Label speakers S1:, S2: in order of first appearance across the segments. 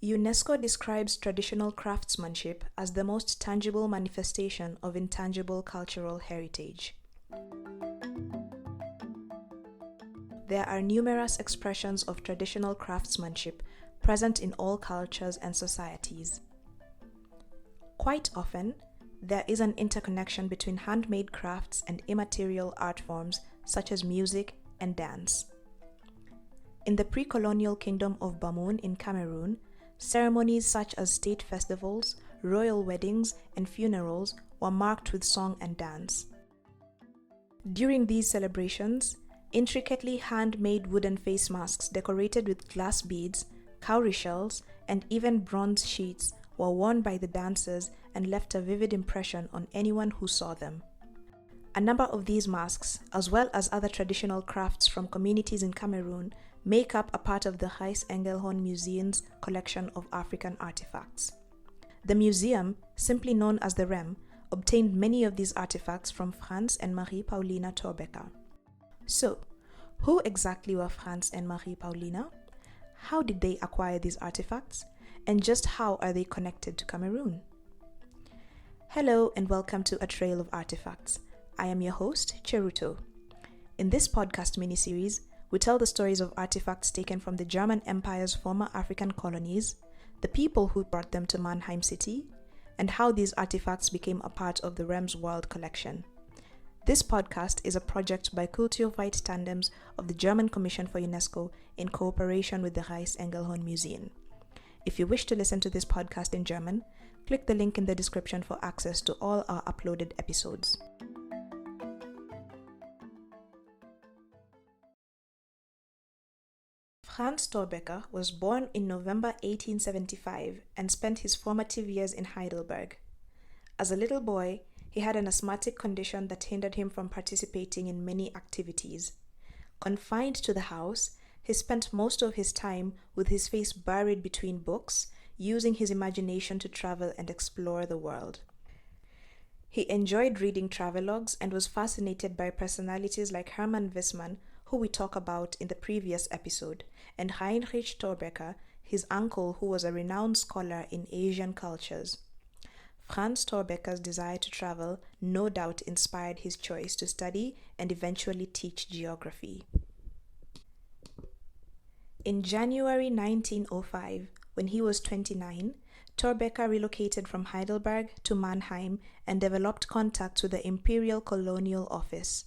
S1: UNESCO describes traditional craftsmanship as the most tangible manifestation of intangible cultural heritage. There are numerous expressions of traditional craftsmanship present in all cultures and societies. Quite often, there is an interconnection between handmade crafts and immaterial art forms such as music and dance. In the pre-colonial kingdom of Bamoun in Cameroon, ceremonies such as state festivals, royal weddings, and funerals were marked with song and dance. During these celebrations, intricately handmade wooden face masks decorated with glass beads, cowrie shells, and even bronze sheets were worn by the dancers and left a vivid impression on anyone who saw them. A number of these masks, as well as other traditional crafts from communities in Cameroon, make up a part of the Reiss-Engelhorn Museen's collection of African artifacts. The museum, simply known as the REM, obtained many of these artifacts from Franz and Pauline Thorbecke. So, who exactly were Franz and Pauline? How did they acquire these artifacts? And just how are they connected to Cameroon? Hello and welcome to A Trail of Artefacts. I am your host, Cheruto. In this podcast miniseries, we tell the stories of artifacts taken from the German Empire's former African colonies, the people who brought them to Mannheim city, and how these artifacts became a part of the REM's World Collection. This podcast is a project by kulturweit tandems of the German Commission for UNESCO in cooperation with the Reiss-Engelhorn Museen. If you wish to listen to this podcast in German, click the link in the description for access to all our uploaded episodes. Franz Thorbecke was born in November 1875 and spent his formative years in Heidelberg. As a little boy, he had an asthmatic condition that hindered him from participating in many activities. Confined to the house, he spent most of his time with his face buried between books, using his imagination to travel and explore the world. He enjoyed reading travelogues and was fascinated by personalities like Hermann Wissmann, who we talk about in the previous episode, and Heinrich Thorbecke, his uncle who was a renowned scholar in Asian cultures. Franz Thorbecke's desire to travel no doubt inspired his choice to study and eventually teach geography. In January 1905, when he was 29, Thorbecke relocated from Heidelberg to Mannheim and developed contacts with the Imperial Colonial Office.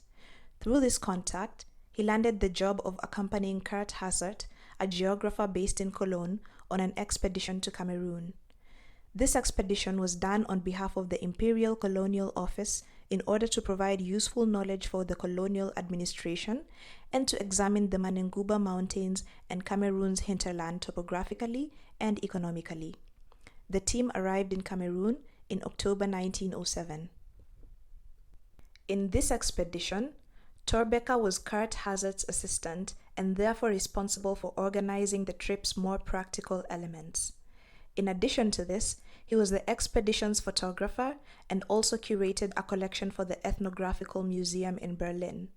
S1: Through this contact, he landed the job of accompanying Kurt Hassert, a geographer based in Cologne, on an expedition to Cameroon. This expedition was done on behalf of the Imperial Colonial Office in order to provide useful knowledge for the colonial administration and to examine the Mannenguba Mountains and Cameroon's hinterland topographically and economically. The team arrived in Cameroon in October 1907. In this expedition, Thorbecke was Kurt Hassert's assistant and therefore responsible for organizing the trip's more practical elements. In addition to this, he was the expedition's photographer and also curated a collection for the Ethnographical Museum in Berlin.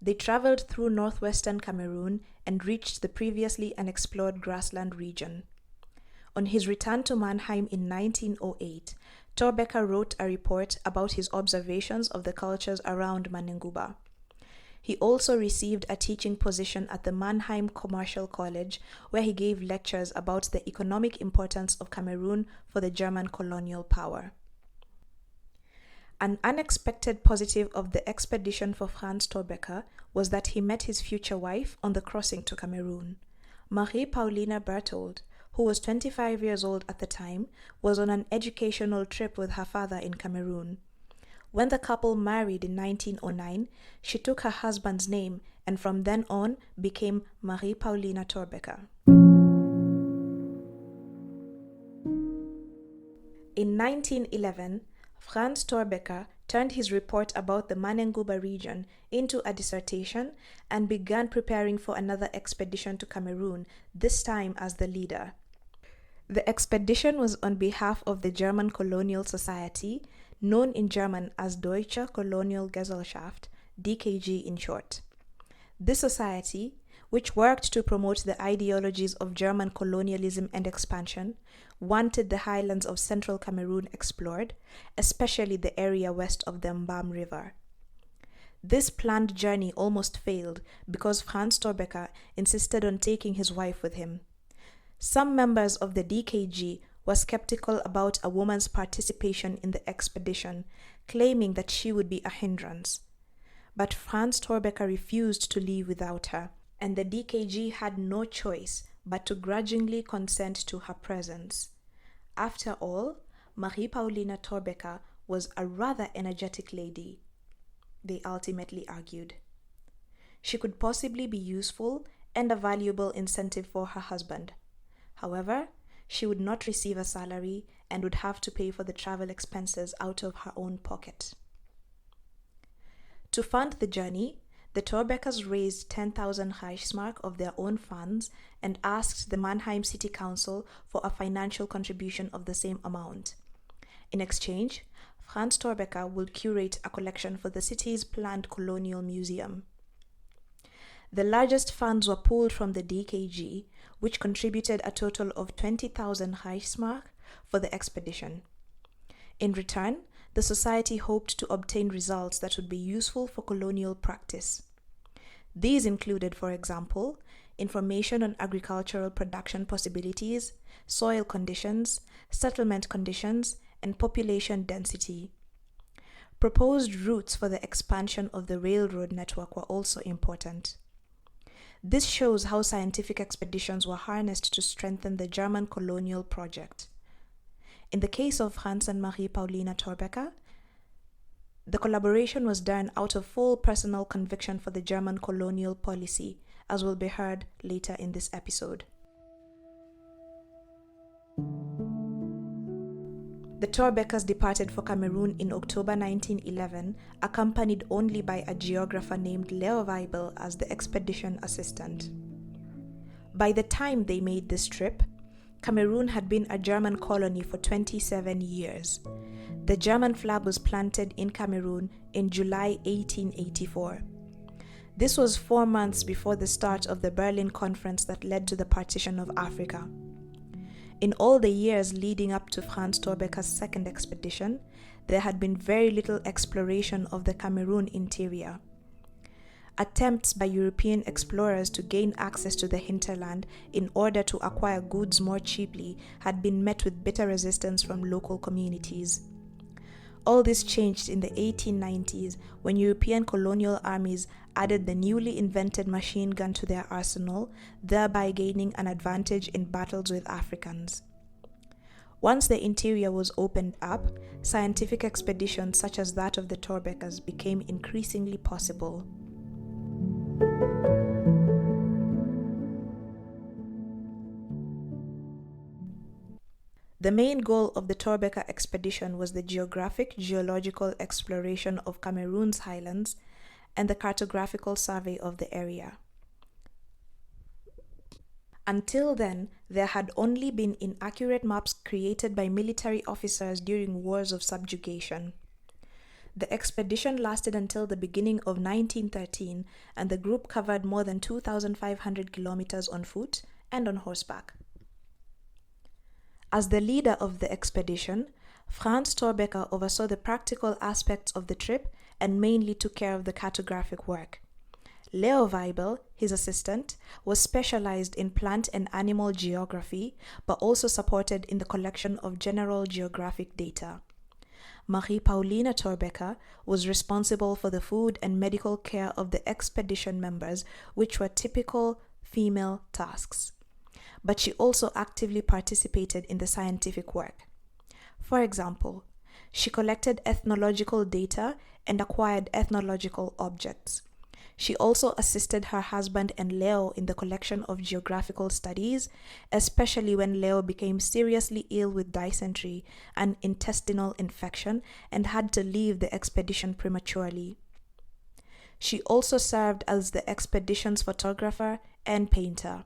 S1: They traveled through northwestern Cameroon and reached the previously unexplored grassland region. On his return to Mannheim in 1908, Thorbecke wrote a report about his observations of the cultures around Mannenguba. He also received a teaching position at the Mannheim Commercial College, where he gave lectures about the economic importance of Cameroon for the German colonial power. An unexpected positive of the expedition for Franz Thorbecke was that he met his future wife on the crossing to Cameroon. Pauline Berthold, who was 25 years old at the time, was on an educational trip with her father in Cameroon. When the couple married in 1909, she took her husband's name and from then on became Pauline Thorbecke. In 1911, Franz Thorbecke turned his report about the Mannenguba region into a dissertation and began preparing for another expedition to Cameroon, this time as the leader. The expedition was on behalf of the German Colonial Society, known in German as Deutsche Kolonialgesellschaft, DKG in short. This society, which worked to promote the ideologies of German colonialism and expansion, wanted the highlands of central Cameroon explored, especially the area west of the Mbam River. This planned journey almost failed because Franz Thorbecke insisted on taking his wife with him. Some members of the DKG were skeptical about a woman's participation in the expedition, claiming that she would be a hindrance. But Franz Thorbecke refused to leave without her, and the DKG had no choice but to grudgingly consent to her presence. After all, Marie-Pauline Thorbecke was a rather energetic lady, they ultimately argued. She could possibly be useful and a valuable incentive for her husband. However, she would not receive a salary and would have to pay for the travel expenses out of her own pocket. To fund the journey, the Thorbecke's raised 10,000 Reichsmark of their own funds and asked the Mannheim City Council for a financial contribution of the same amount. In exchange, Franz Thorbecke will curate a collection for the city's planned colonial museum. The largest funds were pulled from the DKG, which contributed a total of 20,000 Reichsmark for the expedition. In return, the society hoped to obtain results that would be useful for colonial practice. These included, for example, information on agricultural production possibilities, soil conditions, settlement conditions, and population density. Proposed routes for the expansion of the railroad network were also important. This shows how scientific expeditions were harnessed to strengthen the German colonial project. In the case of Franz and Marie-Pauline Thorbecke, the collaboration was done out of full personal conviction for the German colonial policy, as will be heard later in this episode. The Thorbecke's departed for Cameroon in October 1911, accompanied only by a geographer named Leo Weibel as the expedition assistant. By the time they made this trip, Cameroon had been a German colony for 27 years. The German flag was planted in Cameroon in July 1884. This was 4 months before the start of the Berlin Conference that led to the partition of Africa. In all the years leading up to Franz Thorbecke's second expedition, there had been very little exploration of the Cameroon interior. Attempts by European explorers to gain access to the hinterland in order to acquire goods more cheaply had been met with bitter resistance from local communities. All this changed in the 1890s when European colonial armies added the newly invented machine gun to their arsenal, thereby gaining an advantage in battles with Africans. Once the interior was opened up, scientific expeditions such as that of the Thorbecke's became increasingly possible. The main goal of the Thorbecke expedition was the geographic-geological exploration of Cameroon's highlands and the cartographical survey of the area. Until then, there had only been inaccurate maps created by military officers during wars of subjugation. The expedition lasted until the beginning of 1913, and the group covered more than 2,500 kilometers on foot and on horseback. As the leader of the expedition, Franz Thorbecke oversaw the practical aspects of the trip and mainly took care of the cartographic work. Leo Weibel, his assistant, was specialized in plant and animal geography, but also supported in the collection of general geographic data. Marie-Pauline Thorbecke was responsible for the food and medical care of the expedition members, which were typical female tasks. But she also actively participated in the scientific work. For example, she collected ethnological data and acquired ethnological objects. She also assisted her husband and Leo in the collection of geographical studies, especially when Leo became seriously ill with dysentery, an intestinal infection, and had to leave the expedition prematurely. She also served as the expedition's photographer and painter.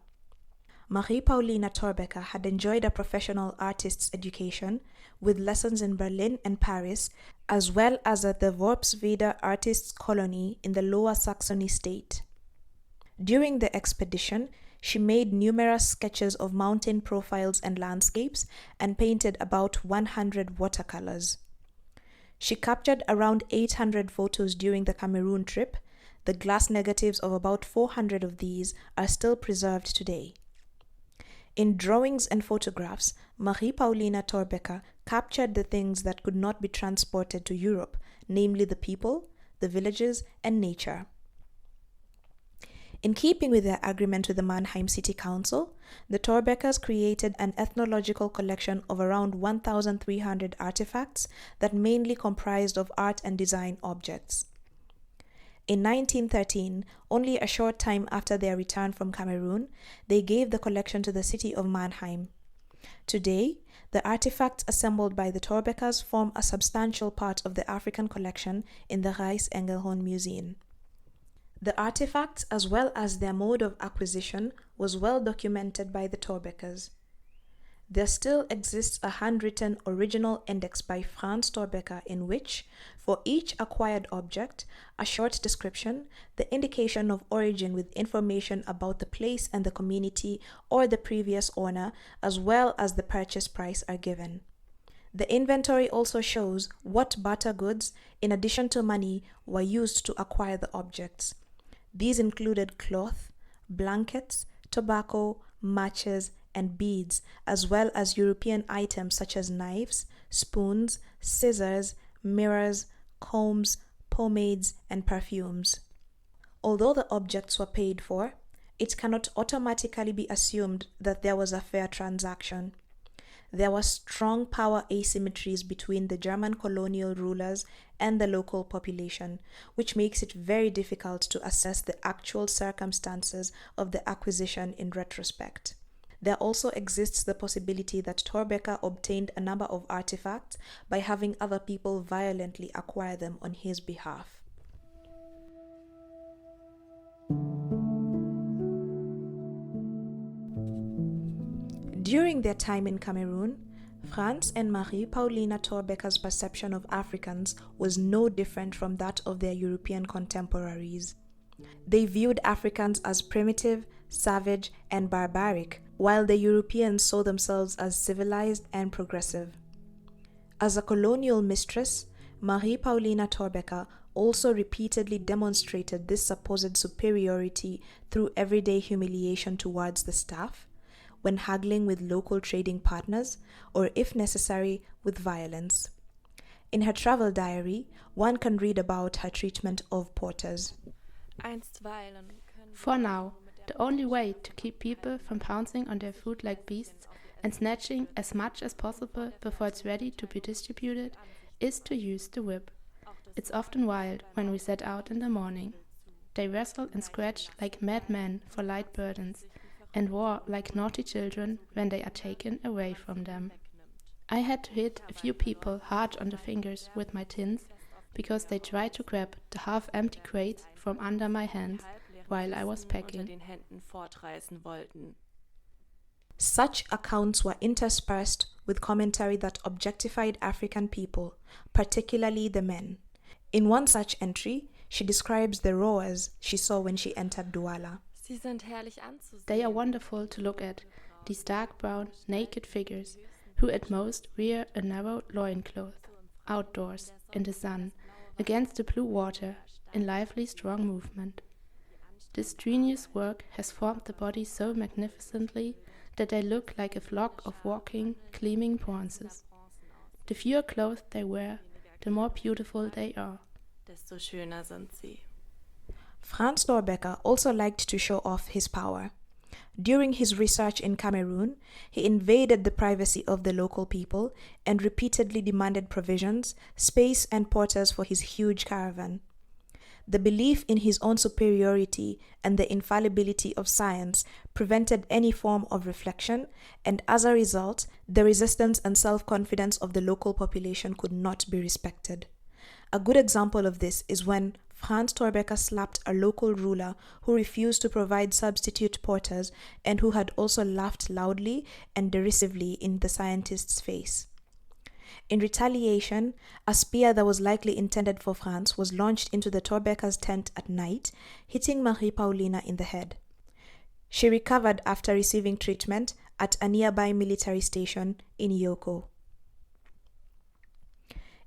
S1: Marie-Pauline Thorbecke had enjoyed a professional artist's education with lessons in Berlin and Paris, as well as at the Worpswede Artists' Colony in the Lower Saxony state. During the expedition, she made numerous sketches of mountain profiles and landscapes and painted about 100 watercolors. She captured around 800 photos during the Cameroon trip. The glass negatives of about 400 of these are still preserved today. In drawings and photographs, Pauline Thorbecke captured the things that could not be transported to Europe, namely the people, the villages, and nature. In keeping with their agreement with the Mannheim City Council, the Thorbecke's created an ethnological collection of around 1,300 artifacts that mainly comprised of art and design objects. In 1913, only a short time after their return from Cameroon, they gave the collection to the city of Mannheim. Today, the artifacts assembled by the Thorbecke's form a substantial part of the African collection in the Reiss-Engelhorn Museen. The artifacts, as well as their mode of acquisition, was well documented by the Thorbecke's. There still exists a handwritten original index by Franz Thorbecke in which, for each acquired object, a short description, the indication of origin with information about the place and the community or the previous owner, as well as the purchase price are given. The inventory also shows what barter goods, in addition to money, were used to acquire the objects. These included cloth, blankets, tobacco, matches, and beads, as well as European items such as knives, spoons, scissors, mirrors, combs, pomades, and perfumes. Although the objects were paid for, it cannot automatically be assumed that there was a fair transaction. There were strong power asymmetries between the German colonial rulers and the local population, which makes it very difficult to assess the actual circumstances of the acquisition in retrospect. There also exists the possibility that Thorbecke obtained a number of artifacts by having other people violently acquire them on his behalf. During their time in Cameroon, Franz and Pauline Thorbecke's perception of Africans was no different from that of their European contemporaries. They viewed Africans as primitive, savage, and barbaric, while the Europeans saw themselves as civilized and progressive. As a colonial mistress, Pauline Thorbecke also repeatedly demonstrated this supposed superiority through everyday humiliation towards the staff, when haggling with local trading partners, or if necessary, with violence. In her travel diary, one can read about her treatment of porters.
S2: For now, the only way to keep people from pouncing on their food like beasts and snatching as much as possible before it's ready to be distributed is to use the whip. It's often wild when we set out in the morning. They wrestle and scratch like madmen for light burdens, and war like naughty children when they are taken away from them. I had to hit a few people hard on the fingers with my tins because they tried to grab the half-empty crates from under my hands while I was packing.
S1: Such accounts were interspersed with commentary that objectified African people, particularly the men. In one such entry, she describes the roars she saw when she entered Douala.
S2: They are wonderful to look at, these dark brown, naked figures, who at most wear a narrow loincloth, outdoors, in the sun, against the blue water, in lively, strong movement. This strenuous work has formed the body so magnificently that they look like a flock of walking, gleaming bronzes. The fewer clothes they wear, the more beautiful they are.
S3: Desto schöner sind sie.
S1: Franz Thorbecke also liked to show off his power. During his research in Cameroon, he invaded the privacy of the local people and repeatedly demanded provisions, space, and porters for his huge caravan. The belief in his own superiority and the infallibility of science prevented any form of reflection, and as a result, the resistance and self-confidence of the local population could not be respected. A good example of this is when Franz Thorbecke slapped a local ruler who refused to provide substitute porters and who had also laughed loudly and derisively in the scientist's face. In retaliation, a spear that was likely intended for Franz was launched into the Thorbecke's tent at night, hitting Marie Paulina in the head. She recovered after receiving treatment at a nearby military station in Yoko.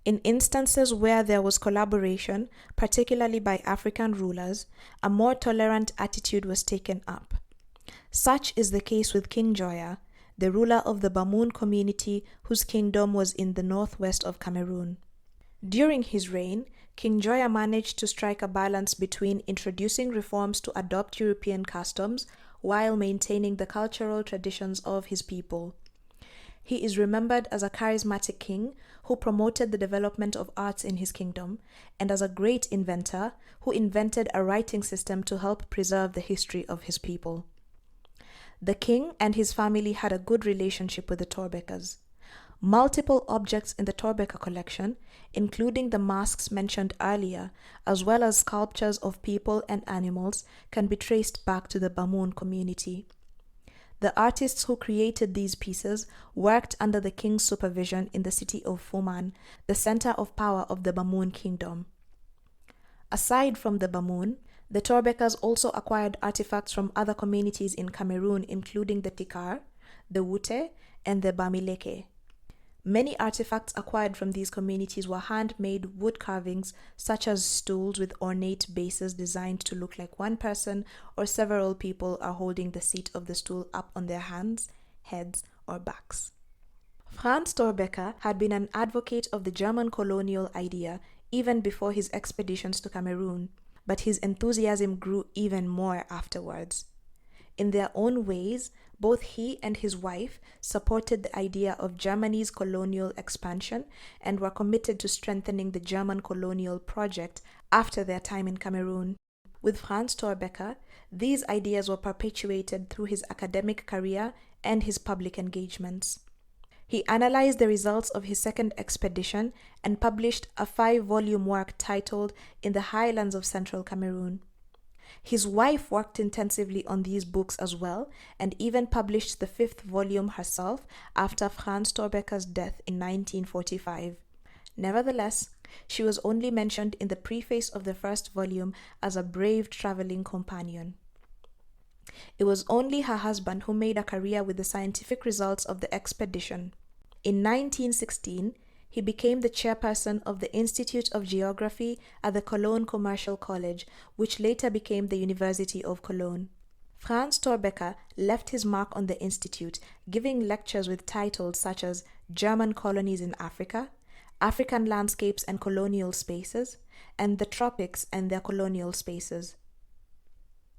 S1: In instances where there was collaboration, particularly by African rulers, a more tolerant attitude was taken up. Such is the case with King Joya, the ruler of the Bamoun community whose kingdom was in the northwest of Cameroon. During his reign, King Joya managed to strike a balance between introducing reforms to adopt European customs while maintaining the cultural traditions of his people. He is remembered as a charismatic king who promoted the development of arts in his kingdom, and as a great inventor who invented a writing system to help preserve the history of his people. The king and his family had a good relationship with the Thorbecke's. Multiple objects in the Thorbecke collection, including the masks mentioned earlier, as well as sculptures of people and animals, can be traced back to the Bamoun community. The artists who created these pieces worked under the king's supervision in the city of Fuman, the center of power of the Bamoun kingdom. Aside from the Bamoun, the Thorbecke's also acquired artifacts from other communities in Cameroon, including the Tikar, the Wute, and the Bamileke. Many artifacts acquired from these communities were handmade wood carvings, such as stools with ornate bases designed to look like one person or several people are holding the seat of the stool up on their hands, heads, or backs. Franz Thorbecke had been an advocate of the German colonial idea even before his expeditions to Cameroon, but his enthusiasm grew even more afterwards. In their own ways, both he and his wife supported the idea of Germany's colonial expansion and were committed to strengthening the German colonial project after their time in Cameroon. With Franz Thorbecke, these ideas were perpetuated through his academic career and his public engagements. He analyzed the results of his second expedition and published a 5-volume work titled In the Highlands of Central Cameroon. His wife worked intensively on these books as well, and even published the 5th volume herself after Franz Thorbecke's death in 1945. Nevertheless, she was only mentioned in the preface of the first volume as a brave traveling companion. It was only her husband who made a career with the scientific results of the expedition. In 1916, he became the chairperson of the Institute of Geography at the Cologne Commercial College, which later became the University of Cologne. Franz Thorbecke left his mark on the institute, giving lectures with titles such as German Colonies in Africa, African Landscapes and Colonial Spaces, and the Tropics and their Colonial Spaces.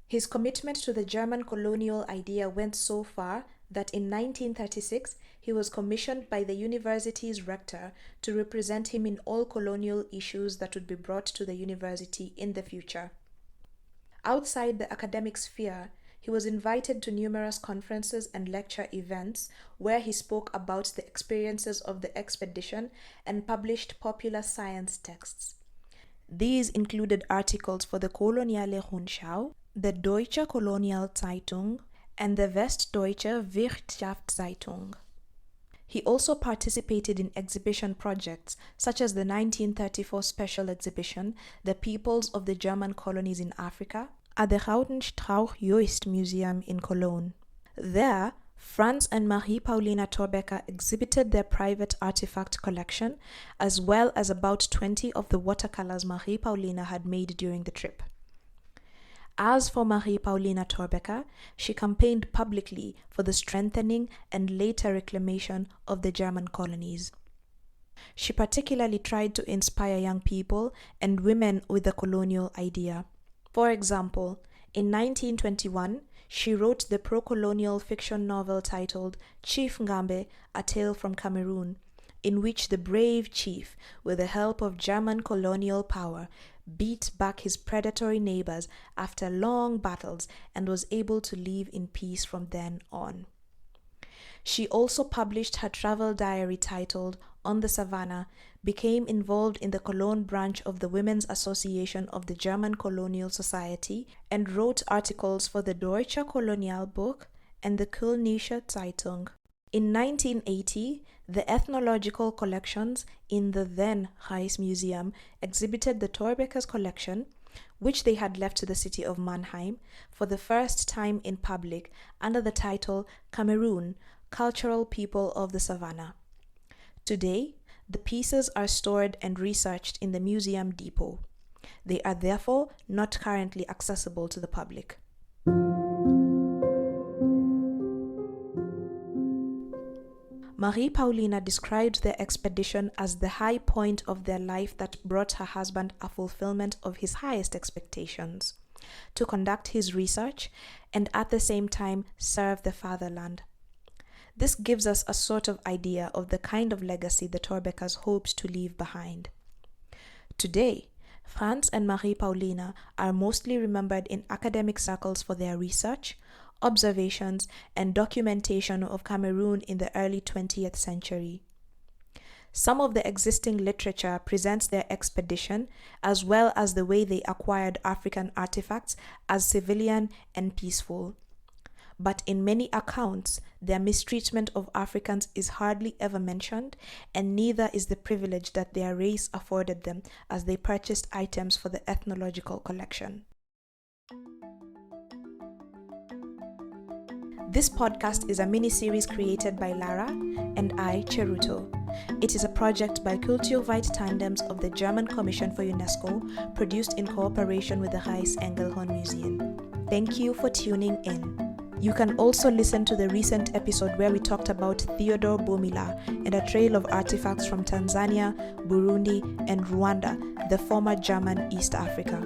S1: His commitment to the German colonial idea went so far that in 1936 he was commissioned by the university's rector to represent him in all colonial issues that would be brought to the university in the future. Outside the academic sphere, he was invited to numerous conferences and lecture events where he spoke about the experiences of the expedition and published popular science texts. These included articles for the Koloniale Rundschau, the Deutsche Kolonialzeitung, and the Westdeutsche Wirtschaftszeitung. He also participated in exhibition projects such as the 1934 special exhibition, The Peoples of the German Colonies in Africa, at the Rautenstrauch-Joest Museum in Cologne. There, Franz and Marie Paulina Thorbecke exhibited their private artifact collection, as well as about 20 of the watercolors Marie Paulina had made during the trip. As for Marie Paulina Thorbecke, she campaigned publicly for the strengthening and later reclamation of the German colonies. She particularly tried to inspire young people and women with the colonial idea. For example, in 1921, she wrote the pro-colonial fiction novel titled Chief Ngambe, A Tale from Cameroon, in which the brave chief, with the help of German colonial power, beat back his predatory neighbors after long battles and was able to live in peace from then on. She also published her travel diary titled On the Savannah, became involved in the Cologne branch of the Women's Association of the German Colonial Society, and wrote articles for the Deutsche Kolonialbuch and the Kölnische Zeitung. In 1980, The ethnological collections in the then Reiss Museum exhibited the Thorbecke's collection, which they had left to the city of Mannheim, for the first time in public under the title Cameroon, Cultural People of the Savannah. Today, the pieces are stored and researched in the museum depot. They are therefore not currently accessible to the public. Marie Paulina described their expedition as the high point of their life that brought her husband a fulfillment of his highest expectations, to conduct his research and at the same time serve the fatherland. This gives us a sort of idea of the kind of legacy the Thorbecke's hoped to leave behind. Today, Franz and Marie Paulina are mostly remembered in academic circles for their research, observations, and documentation of Cameroon in the early 20th century. Some of the existing literature presents their expedition, as well as the way they acquired African artifacts, as civilian and peaceful. But in many accounts, their mistreatment of Africans is hardly ever mentioned, and neither is the privilege that their race afforded them as they purchased items for the ethnological collection. This podcast is a mini-series created by Lara and I, Cheruto. It is a project by Kulturweit Tandems of the German Commission for UNESCO, produced in cooperation with the Reiss-Engelhorn Museen. Thank you for tuning in. You can also listen to the recent episode where we talked about Theodore Bomila and a trail of artifacts from Tanzania, Burundi, and Rwanda, the former German East Africa.